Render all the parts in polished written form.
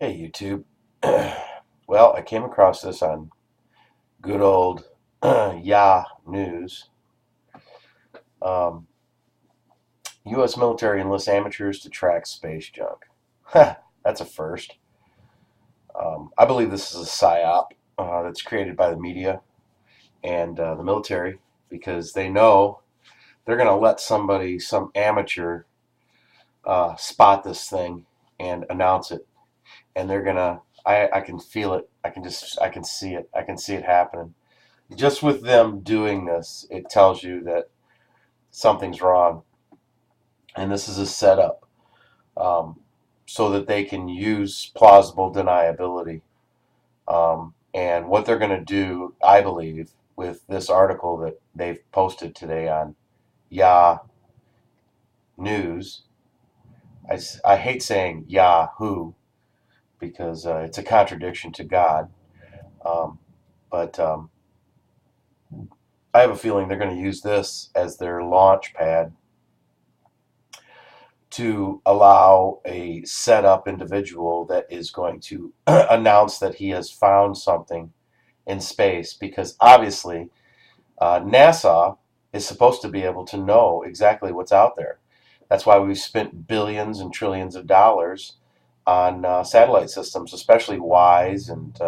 Hey YouTube. Well, I came across this on good old Yah News. Um, U.S. military enlists amateurs to track space junk. That's a first. I believe this is a psyop that's created by the media and the military because they know they're going to let somebody, some amateur, spot this thing and announce it, and they're gonna. I can feel it. I can see it. I can see it happening. Just with them doing this, it tells you that something's wrong, and this is a setup um, so that they can use plausible deniability. And what they're going to do, I believe, with this article that they've posted today on Yah News, I hate saying Yahoo because it's a contradiction to God, um, but I have a feeling they're going to use this as their launch pad to allow a set up individual that is going to announce that he has found something in space, because obviously NASA is supposed to be able to know exactly what's out there. That's why we've spent billions and trillions of dollars on satellite systems, especially WISE and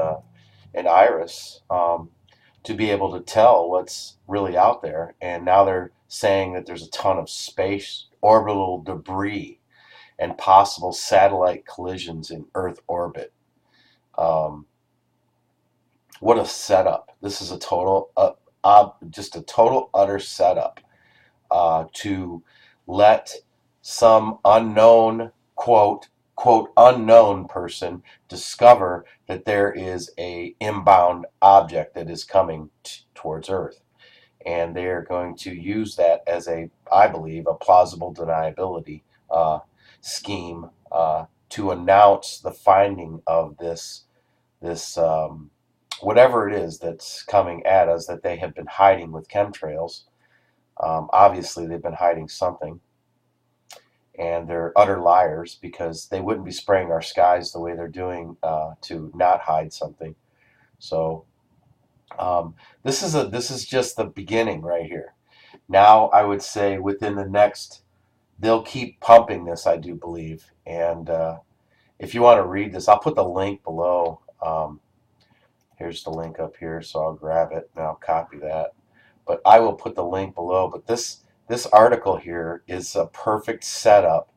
IRIS, to be able to tell what's really out there. And now they're saying that there's a ton of space orbital debris and possible satellite collisions in Earth orbit. Um, what a setup! This is a total, just a total utter setup to let some unknown unknown person discover that there is a inbound object that is coming towards Earth, and they are going to use that as I believe, a plausible deniability scheme to announce the finding of this whatever it is that's coming at us that they have been hiding with chemtrails. Obviously, they've been hiding something, and they're utter liars because they wouldn't be spraying our skies the way they're doing to not hide something. So this is just the beginning right here. Now, I would say within the next, they'll keep pumping this, I do believe. And if you want to read this, I'll put the link below. Here's the link up here, so I'll grab it and I'll copy that. But I will put the link below. But this article here is a perfect setup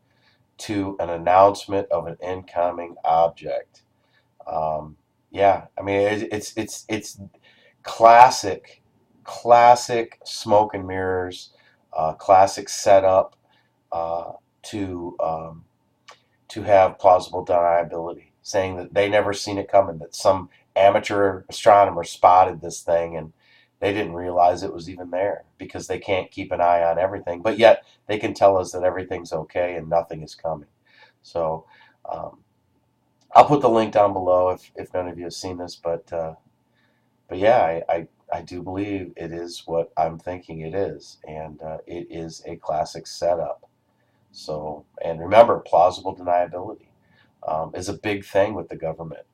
to an announcement of an incoming object. Yeah, I mean it's classic smoke and mirrors, classic setup uh, to um, to have plausible deniability, saying that they never seen it coming, that some amateur astronomer spotted this thing and they didn't realize it was even there because they can't keep an eye on everything, but yet they can tell us that everything's okay and nothing is coming. So um, I'll put the link down below if none of you have seen this, but yeah, I do believe it is what I'm thinking it is, and it is a classic setup. So, and remember, plausible deniability is a big thing with the government.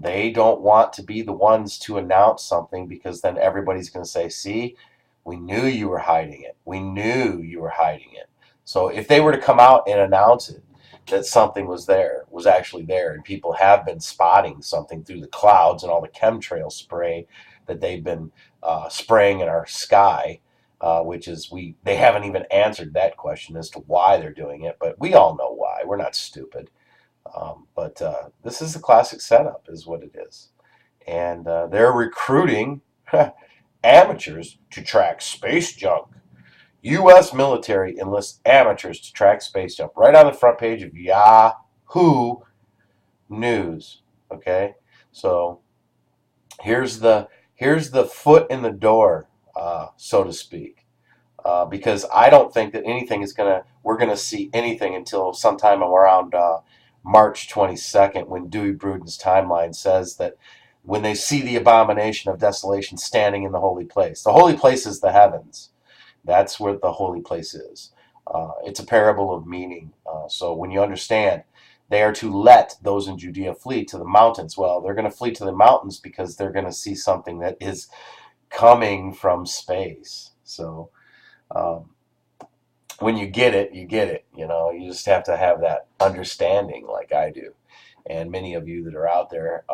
They don't want to be the ones to announce something because then everybody's going to say, see, we knew you were hiding it. We knew you were hiding it. So if they were to come out and announce it, that something was there, was actually there, and people have been spotting something through the clouds and all the chemtrail spray that they've been spraying in our sky, which is they haven't even answered that question as to why they're doing it, but we all know why. We're not stupid. But this is a classic setup, is what it is. And they're recruiting amateurs to track space junk. U.S. military enlists amateurs to track space junk. Right on the front page of Yahoo News. Okay, so here's the foot in the door, so to speak. Because I don't think that we're gonna see anything until sometime around March 22nd, when Dewey Bruden's timeline says that when they see the abomination of desolation standing in the holy place. The holy place is the heavens. That's where the holy place is. It's a parable of meaning. So when you understand They are to let those in Judea flee to the mountains. Well, they're going to flee to the mountains because they're going to see something that is coming from space. So um, when you get it, you get it. You just have to have that understanding like I do. And many of you that are out there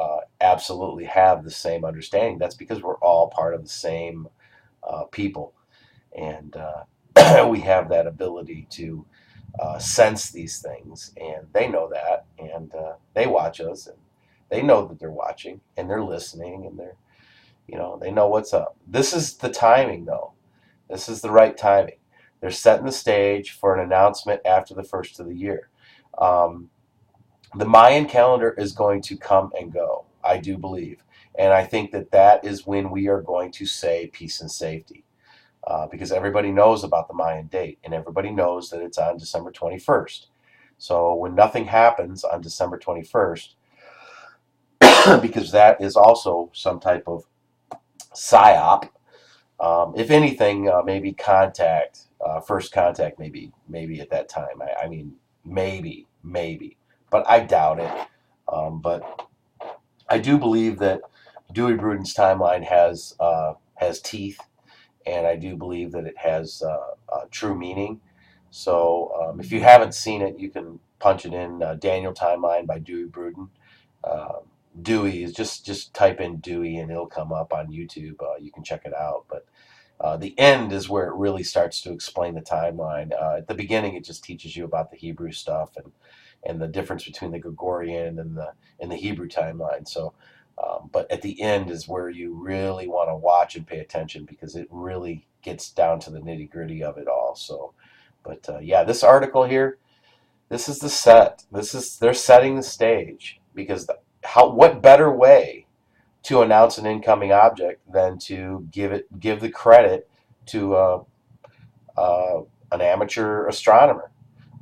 absolutely have the same understanding. That's because we're all part of the same people. And we have that ability to sense these things. And they know that. And they watch us. And they know that they're watching. And they're listening. And they know what's up. This is the timing, though. This is the right timing. They're setting the stage for an announcement after the first of the year. The Mayan calendar is going to come and go, I do believe. And I think that that is when we are going to say peace and safety. Because everybody knows about the Mayan date, and everybody knows that it's on December 21st. So when nothing happens on December 21st, because that is also some type of psyop, if anything, maybe contact, first contact, maybe at that time. I mean, maybe, but I doubt it. But I do believe that Dewey Bruden's timeline has teeth, and I do believe that it has true meaning. So if you haven't seen it, you can punch it in Daniel Timeline by Dewey Bruden. Uh, Dewey is just type in Dewey and it'll come up on YouTube. You can check it out. But the end is where it really starts to explain the timeline. At the beginning, it just teaches you about the Hebrew stuff and the difference between the Gregorian and the Hebrew timeline. So, but at the end is where you really want to watch and pay attention because it really gets down to the nitty gritty of it all. So, but yeah, this article here, this is the set. They're setting the stage because what better way to announce an incoming object than to give the credit to an amateur astronomer.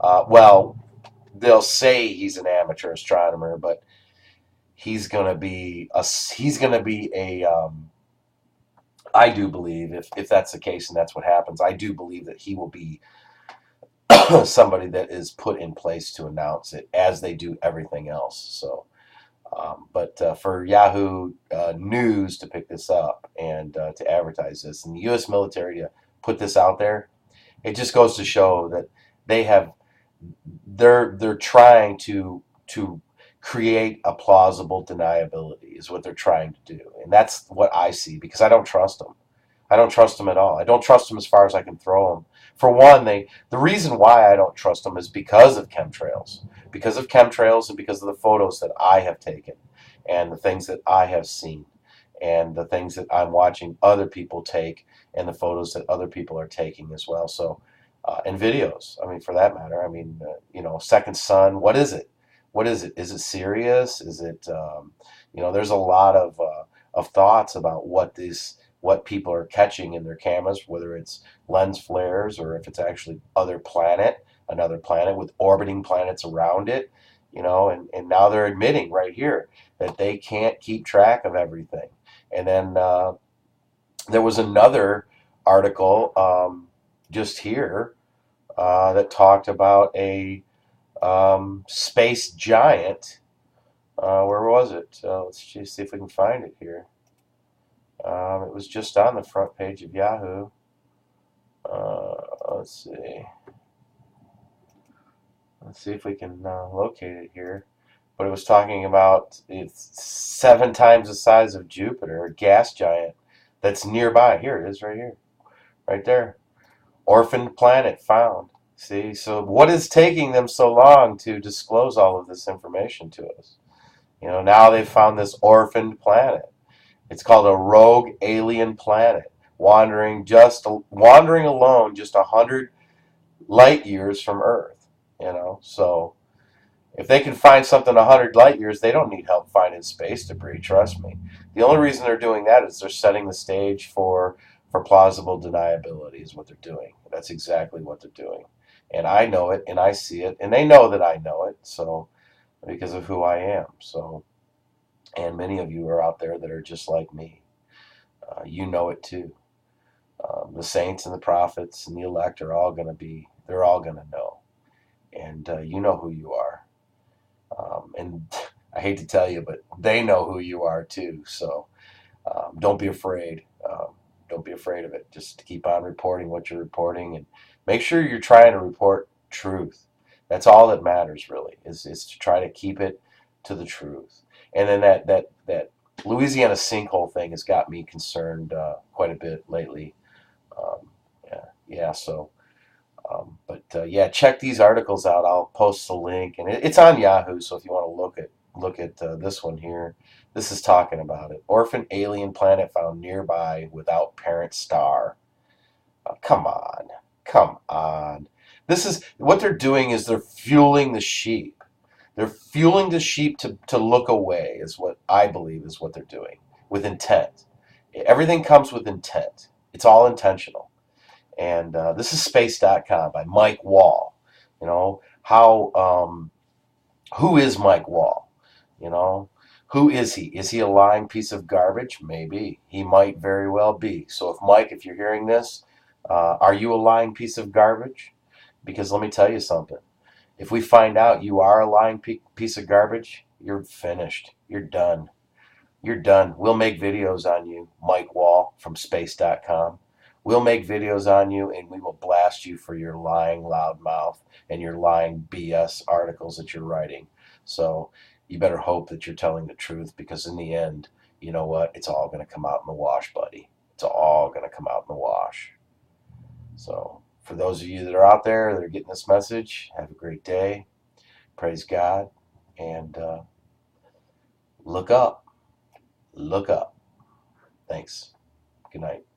Well, they'll say he's an amateur astronomer, but he's going to be a I do believe if that's the case and that's what happens, I do believe that he will be somebody that is put in place to announce it as they do everything else. So but for Yahoo News to pick this up and to advertise this, and the U.S. military to put this out there, it just goes to show that they're trying to create a plausible deniability is what they're trying to do, and that's what I see because I don't trust them. I don't trust them at all. I don't trust them as far as I can throw them. For one, the reason why I don't trust them is because of chemtrails. Because of chemtrails and because of the photos that I have taken and the things that I have seen and the things that I'm watching other people take and the photos that other people are taking as well. So, and videos, I mean, for that matter, I mean, Second Sun, what is it? What is it? Is it serious? Is it, there's a lot of thoughts about what people are catching in their cameras, whether it's lens flares or if it's actually another planet with orbiting planets around it, and now they're admitting right here that they can't keep track of everything. And then there was another article just here that talked about a space giant. Where was it? Let's just see if we can find it here. It was just on the front page of Yahoo. Let's see. Let's see if we can locate it here. But it was talking about it's 7 times the size of Jupiter, a gas giant that's nearby. Here it is, right here, right there. Orphaned planet found. See, so what is taking them so long to disclose all of this information to us? Now they've found this orphaned planet. It's called a rogue alien planet, wandering alone just 100 light years from Earth. So if they can find something 100 light years, they don't need help finding space debris. Trust me. The only reason they're doing that is they're setting the stage for plausible deniability. Is what they're doing. That's exactly what they're doing, and I know it, and I see it, and they know that I know it. So because of who I am. So. And many of you are out there that are just like me. You know it too. The saints and the prophets and the elect are all going to they're all going to know. And you know who you are. And I hate to tell you, but they know who you are too. So don't be afraid. Don't be afraid of it. Just keep on reporting what you're reporting, and make sure you're trying to report truth. That's all that matters, really, is to try to keep it to the truth. And then that Louisiana sinkhole thing has got me concerned quite a bit lately. Um, yeah, yeah. So, but yeah, check these articles out. I'll post the link, and it's on Yahoo. So if you want to look at this one here, this is talking about it. Orphan alien planet found nearby without parent star. Come on, come on. This is what they're doing. Is they're fueling the sheep. They're fueling the sheep to look away. Is what I believe is what they're doing with intent. Everything comes with intent. It's all intentional. And this is space.com by Mike Wall. You know, who is Mike Wall? You know, who is he? Is he a lying piece of garbage? Maybe. He might very well be. So, Mike, if you're hearing this, are you a lying piece of garbage? Because let me tell you something. If we find out you are a lying piece of garbage, you're finished. You're done. You're done. We'll make videos on you, Mike Wall from space.com. We'll make videos on you and we will blast you for your lying loudmouth and your lying BS articles that you're writing. So you better hope that you're telling the truth, because in the end, you know what? It's all going to come out in the wash, buddy. It's all going to come out in the wash. So for those of you that are out there that are getting this message, have a great day. Praise God. And look up. Look up. Thanks. Good night.